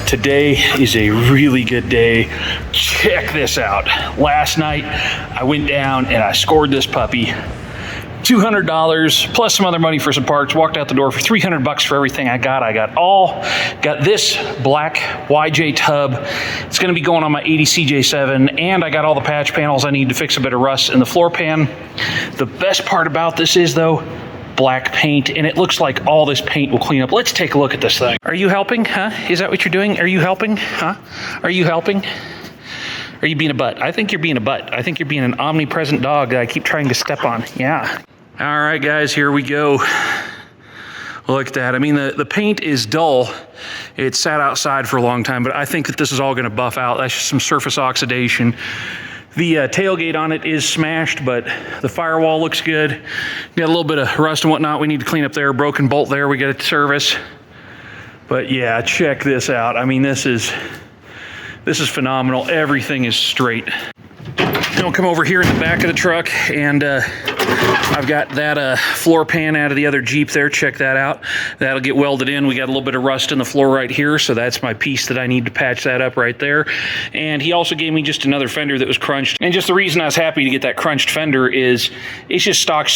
Today is a really good day. Check this out. Last night, I went down and I scored this puppy. $200 plus some other money for some parts. Walked out the door for $300 for everything I got. I got this black YJ tub. It's going to be going on my 80 CJ7, and I got all the patch panels I need to fix a bit of rust in the floor pan. The best part about this is, though, black paint, and it looks like all this paint will clean up. Let's take a look at this thing. Are you helping, huh? Is that what you're doing? Are you helping, huh? Are you helping? Are you being a butt? I think you're being a butt. I think you're being an omnipresent dog that I keep trying to step on. Yeah. All right, guys, here we go. Look at that. I mean, the paint is dull. It sat outside for a long time, but I think that this is all going to buff out. That's just some surface oxidation. The tailgate on it is smashed, but the firewall looks good. Got a little bit of rust and whatnot we need to clean up there. Broken bolt there, we got to service. But yeah, check this out. I mean, this is phenomenal. Everything is straight. Then we'll come over here in the back of the truck, and I've got that floor pan out of the other Jeep there. Check that out. That'll get welded in. We got a little bit of rust in the floor right here, so that's my piece that I need to patch that up right there. And he also gave me just another fender that was crunched. And just the reason I was happy to get that crunched fender is it's just stock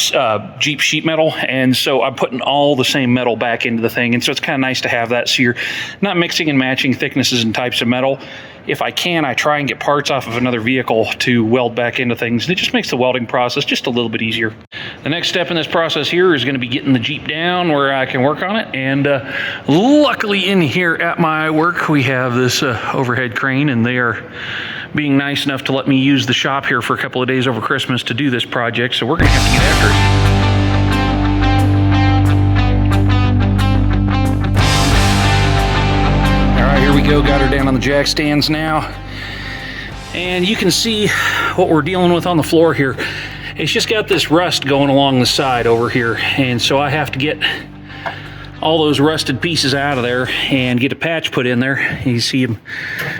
Jeep sheet metal, and so I'm putting all the same metal back into the thing, and so it's kind of nice to have that so you're not mixing and matching thicknesses and types of metal. If I can, I try and get parts off of another vehicle to weld back into things, and it just makes the welding process just a little bit easier. The next step in this process here is going to be getting the Jeep down where I can work on it, and luckily in here at my work we have this overhead crane, and they are being nice enough to let me use the shop here for a couple of days over Christmas to do this project, so we're going to have to get after it. Here we go, got her down on the jack stands now. And you can see what we're dealing with on the floor here. It's just got this rust going along the side over here. And so I have to get all those rusted pieces out of there and get a patch put in there. You see them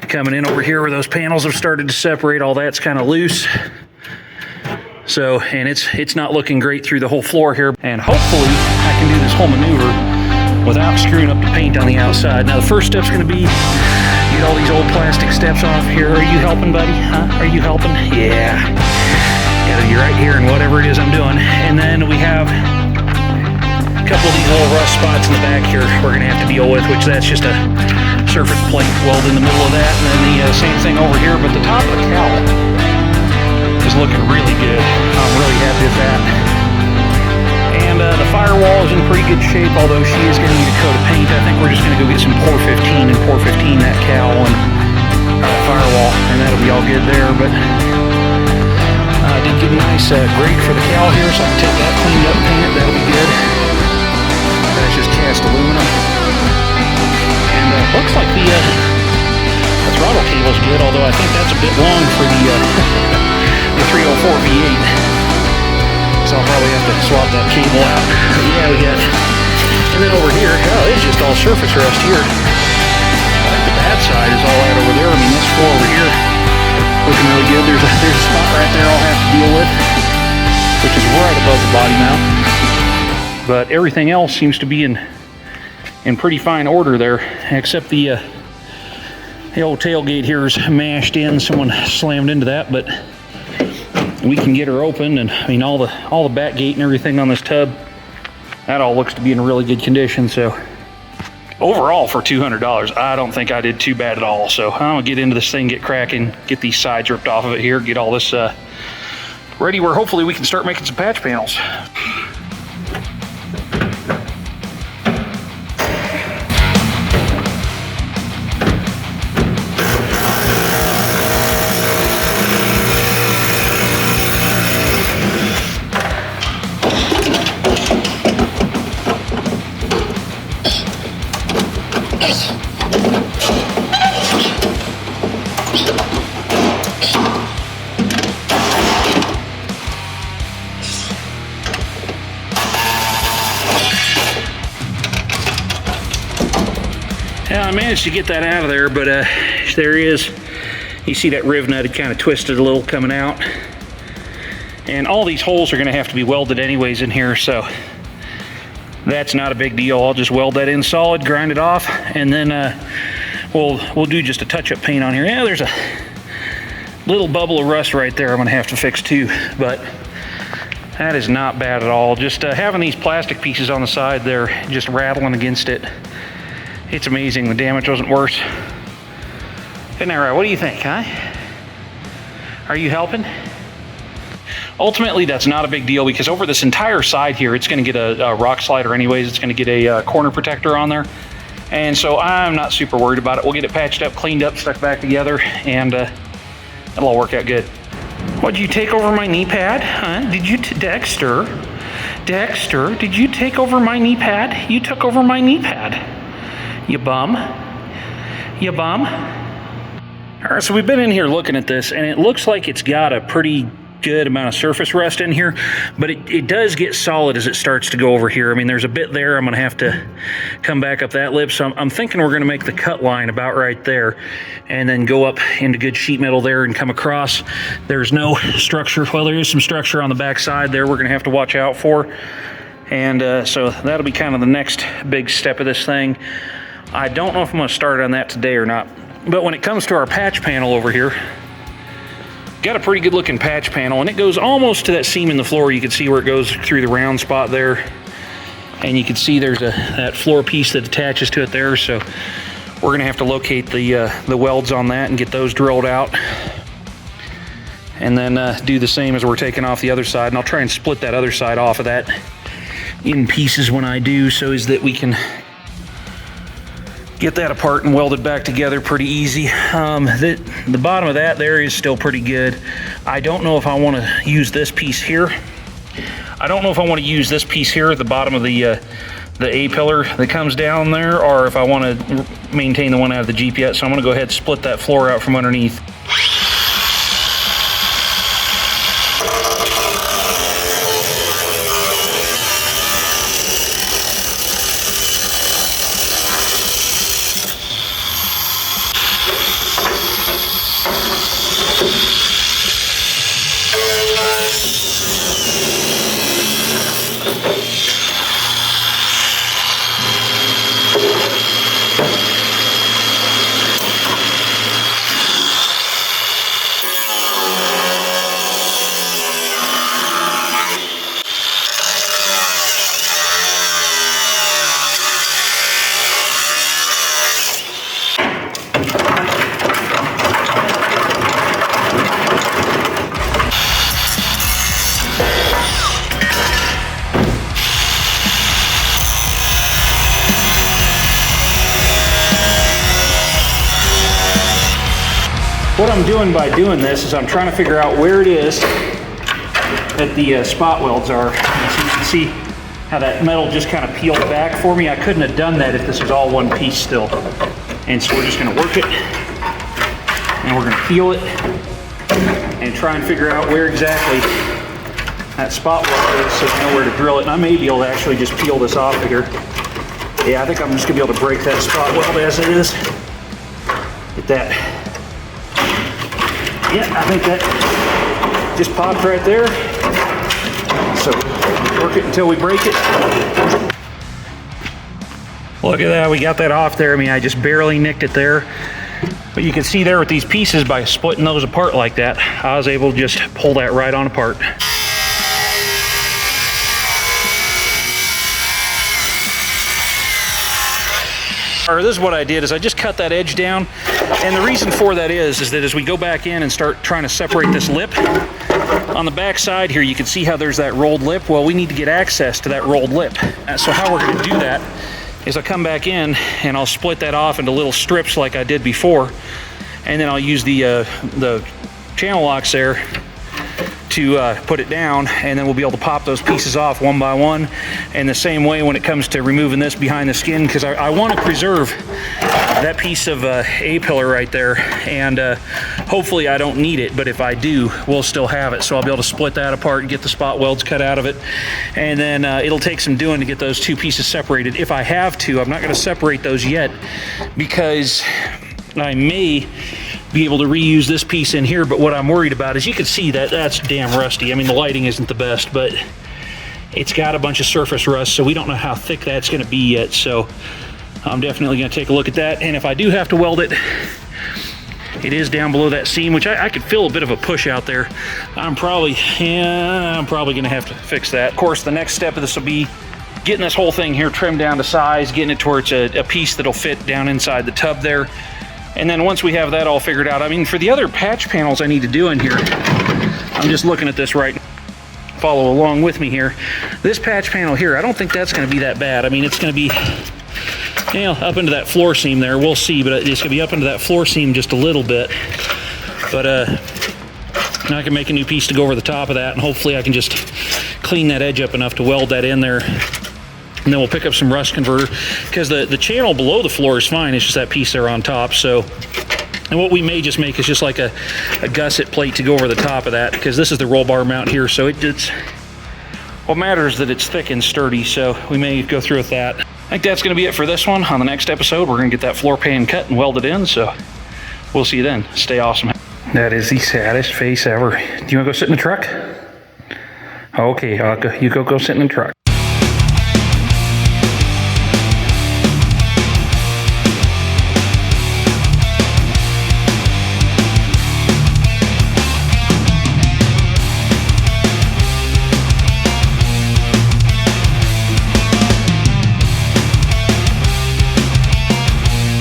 coming in over here where those panels have started to separate. All that's kind of loose. So, and it's not looking great through the whole floor here. And hopefully I can do this whole maneuver without screwing up the paint on the outside. Now the first step's going to be get all these old plastic steps off here. Are you helping, buddy? Huh? Are you helping? Yeah. Gotta be right here in whatever it is I'm doing. And then we have a couple of these little rust spots in the back here we're going to have to deal with, which that's just a surface plate weld in the middle of that. And then the same thing over here, but the top of the cowl is looking really good. I'm really happy with that. And the firewall is in pretty good shape, although she is going to need a coat of paint. I think we're just going to go get some Pour 15 and Pour 15 that cowl and firewall, and that'll be all good there. But I did get a nice grate for the cowl here, so I can take that cleaned up and paint it. That'll be good. That's just cast aluminum. And looks like the throttle cable's good, although I think that's a bit long for the 304 V8. So I'll probably have to swap that cable out. But yeah, we got, and then over here, oh, it's just all surface rust here. I think the bad side is all that over there. I mean, this floor over here looking really good. There's a spot right there I'll have to deal with, which is right above the body mount. But everything else seems to be in pretty fine order there, except the old tailgate here is mashed in. Someone slammed into that, but we can get her open, and I mean all the back gate and everything on this tub, that all looks to be in really good condition. So overall for $200, I don't think I did too bad at all. So I'm gonna get into this thing, get cracking, get these sides ripped off of it here, get all this ready where hopefully we can start making some patch panels. Yeah, I managed to get that out of there, but there he is. You see that riv nut had kind of twisted a little coming out. And all these holes are going to have to be welded anyways in here, so that's not a big deal. I'll just weld that in solid, grind it off, and then we'll do just a touch-up paint on here. Yeah, there's a little bubble of rust right there I'm gonna have to fix too, but that is not bad at all. Just having these plastic pieces on the side there, just rattling against it, it's amazing the damage wasn't worse. Isn't that right? What do you think, huh? Are you helping? Ultimately, that's not a big deal because over this entire side here, it's gonna get a rock slider anyways. It's gonna get a corner protector on there. And so I'm not super worried about it. We'll get it patched up, cleaned up, stuck back together, and it'll all work out good. What'd you take over my knee pad? Huh? Did you, Dexter, did you take over my knee pad? You took over my knee pad. You bum. You bum. All right, so we've been in here looking at this, and it looks like it's got a pretty good amount of surface rust in here, but it does get solid as it starts to go over here. I mean, there's a bit there. I'm gonna have to come back up that lip, so I'm thinking we're gonna make the cut line about right there and then go up into good sheet metal there and come across. There's no structure. Well, there is some structure on the back side there we're gonna have to watch out for, and so that'll be kind of the next big step of this thing. I don't know if I'm gonna start on that today or not, but when it comes to our patch panel over here, got a pretty good looking patch panel, and it goes almost to that seam in the floor. You can see where it goes through the round spot there, and you can see there's that floor piece that attaches to it there. So we're gonna have to locate the welds on that and get those drilled out, and then do the same as we're taking off the other side. And I'll try and split that other side off of that in pieces when I do, so is that we can get that apart and welded back together pretty easy. The bottom of that there is still pretty good. I don't know if I want to use this piece here. I don't know if I want to use this piece here at the bottom of the A pillar that comes down there, or if I want to maintain the one out of the Jeep yet. So I'm going to go ahead and split that floor out from underneath. What I'm doing by doing this is I'm trying to figure out where it is that the spot welds are. So you can see how that metal just kind of peeled back for me. I couldn't have done that if this was all one piece still. And so we're just gonna work it, and we're gonna peel it, and try and figure out where exactly that spot weld is so we know where to drill it. And I may be able to actually just peel this off of here. Yeah, I think I'm just gonna be able to break that spot weld as it is. Get that. Yeah, I think that just popped right there. So work it until we break it. Look at that, we got that off there. I mean, I just barely nicked it there. But you can see there with these pieces, by splitting those apart like that, I was able to just pull that right on apart. Or this is what I did, is I just cut that edge down. And the reason for that is that as we go back in and start trying to separate this lip, on the back side here, you can see how there's that rolled lip. Well, we need to get access to that rolled lip. So how we're gonna do that is I'll come back in and I'll split that off into little strips like I did before. And then I'll use the channel locks there to put it down, and then we'll be able to pop those pieces off one by one. And the same way when it comes to removing this behind the skin, because I want to preserve that piece of A-pillar right there, and hopefully I don't need it, but if I do, we'll still have it. So I'll be able to split that apart and get the spot welds cut out of it, and then it'll take some doing to get those two pieces separated. If I have to, I'm not going to separate those yet, because I may be able to reuse this piece in here, but what I'm worried about is, you can see that that's damn rusty. I mean, the lighting isn't the best, but it's got a bunch of surface rust, so we don't know how thick that's going to be yet. So I'm definitely going to take a look at that. And if I do have to weld it, it is down below that seam, which I could feel a bit of a push out there. I'm probably going to have to fix that. Of course, the next step of this will be getting this whole thing here trimmed down to size, getting it towards a piece that'll fit down inside the tub there. And then once we have that all figured out, I mean, for the other patch panels I need to do in here, I'm just looking at this right now. Follow along with me here. This patch panel here, I don't think that's going to be that bad. I mean, it's going to be, you know, up into that floor seam there. We'll see, but it's going to be up into that floor seam just a little bit. But now I can make a new piece to go over the top of that, and hopefully I can just clean that edge up enough to weld that in there. And then we'll pick up some rust converter, because the channel below the floor is fine. It's just that piece there on top. So, and what we may just make is just like a gusset plate to go over the top of that, because this is the roll bar mount here. So it's what matters that it's thick and sturdy. So we may go through with that. I think that's going to be it for this one. On the next episode, we're going to get that floor pan cut and welded in. So we'll see you then. Stay awesome. That is the saddest face ever. Do you want to go sit in the truck? Okay, you go sit in the truck.